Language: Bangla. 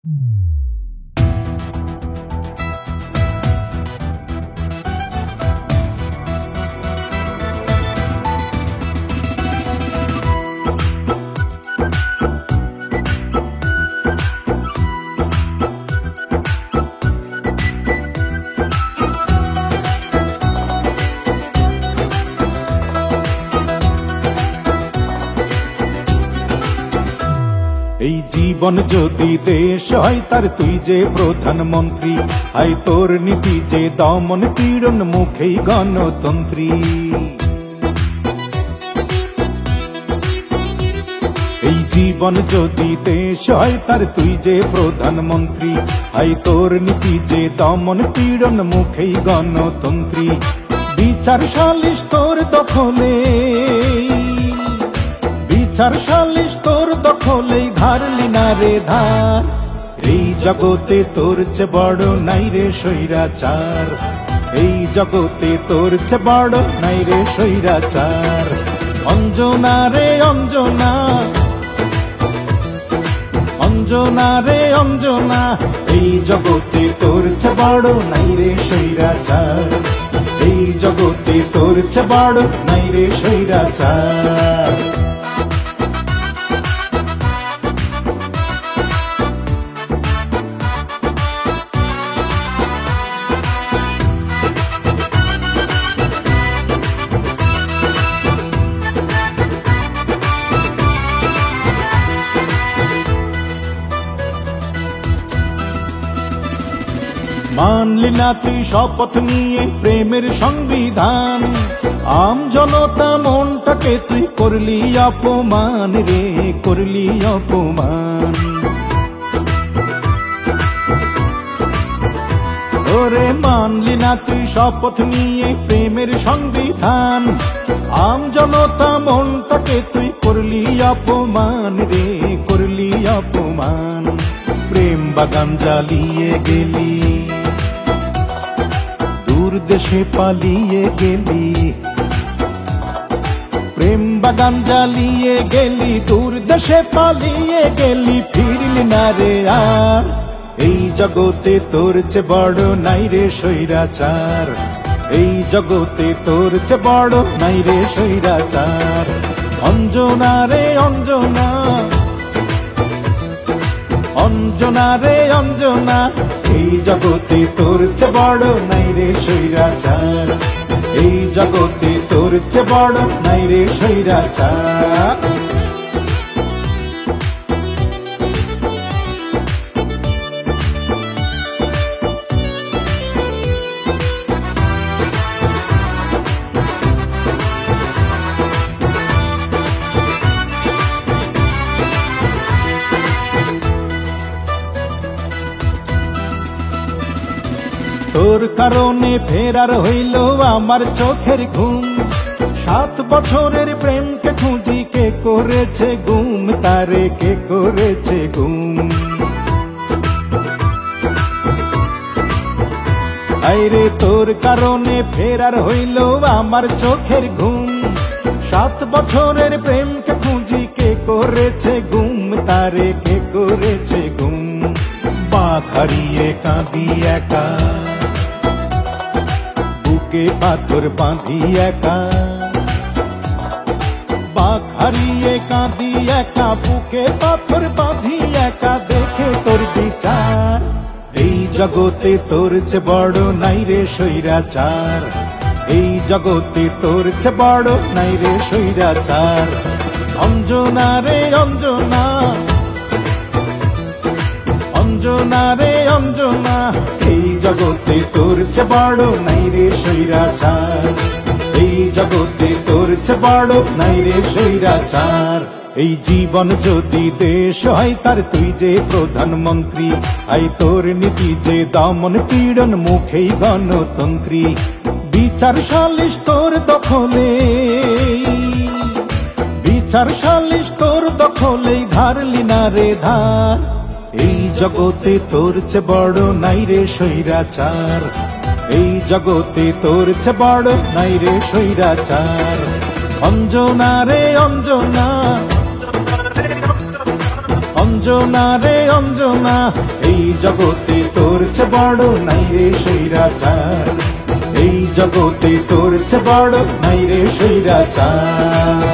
এই জীবন যদি দেশ হয় তার তুই যে প্রধানমন্ত্রী, আই তোর নীতি যে দমন পীড়ন মুখেই গণতন্ত্রী। এই জীবন যদি দেশ হয় তার তুই যে প্রধানমন্ত্রী, আই তোর নীতি যে দমন পীড়ন মুখেই গণতন্ত্রী। বিচার সালিশ তোর দখলে, বিচার সালিশ তোর দখলেই ধারলি না রে ধার। এই জগতে তোর চে বড় নাই রে স্বৈরাচার, এই জগতে তোর চে বড় নাই রে স্বৈরাচার। অঞ্জনা রে অঞ্জনা, অঞ্জনা রে অঞ্জনা, এই জগতে তোর চে বড় নাই রে স্বৈরাচার, এই জগতে তোর চে বড় নাই রে স্বৈরাচার। মানলি না তুই শপথ নিয়ে প্রেমের সংবিধান, আম জনতা মনটাকে তুই করলি অপমান রে, করলি অপমান। ওরে মানলি না তুই শপথ নিয়ে প্রেমের সংবিধান, আম জনতা মনটাকে তুই করলি অপমান রে, করলি অপমান। প্রেম বাগান জ্বালিয়ে গেলি, দূর দেশে পালিয়ে গেলি, প্রেম বাগান জ্বালিয়ে গেলি, দূর দেশে পালিয়ে গেলি, ফিরলি না রে আর। এই জগতে তোর চে বড় নাই রে স্বৈরাচার, এই জগতে তোর চে বড় নাই রে স্বৈরাচার। অঞ্জনা রে অঞ্জনা, অঞ্জনা রে অঞ্জনা, এই জগতে তোর চে বড় নাই রে স্বৈরাচার, এই জগতে তোর চে বড় নাই রে স্বৈরাচার। তোর কারণে ফেরার হইল আমার চোখের ঘুম, 7 বছরের প্রেমকে খুঁজি কে করেছে গুম, তারে কে করেছে গুম। আইরে তোর কারণে ফেরার হইল আমার চোখের ঘুম, 7 বছরের প্রেমকে খুঁজি কে করেছে গুম, তারে কে করেছে গুম। বাঁক হারিয়ে কাঁদি একা, বুকে পাথর বাঁধি একা, বাঁক হারিয়ে কাঁদি একা, বুকে পাথর বাঁধি একা, দেখে তোর বিচার। এই জগতে তোর চে বড় নাই রে স্বৈরাচার, এই জগতে তোর চে বড় নাই রে স্বৈরাচার। অঞ্জনা রে অঞ্জনা, অঞ্জনা রে অঞ্জনা, এই জগতে তোর চে বড় নাই রে স্বৈরাচার, এই জগতে তোর চে বড় নাই রে স্বৈরাচার। এই জীবন যদি দেশ হয় তার তুই যে প্রধানমন্ত্রী, আই তোর নীতি যে দমন পীড়ন মুখেই গণতন্ত্রী। বিচার সালিশ তোর দখলে, বিচার সালিশ তোর দখলেই ধারলি না রে ধার। এই জগতে তোর চে বড় নাই রে স্বৈরাচার, এই জগতে তোর চে বড় নাই রে স্বৈরাচার। অঞ্জনা রে অঞ্জনা, অঞ্জনা রে অঞ্জনা, এই জগতে তোর চেয়ে বড় নাই রে স্বৈরাচার, এই জগতে তোর চেয়ে বড় নাই রে স্বৈরাচার।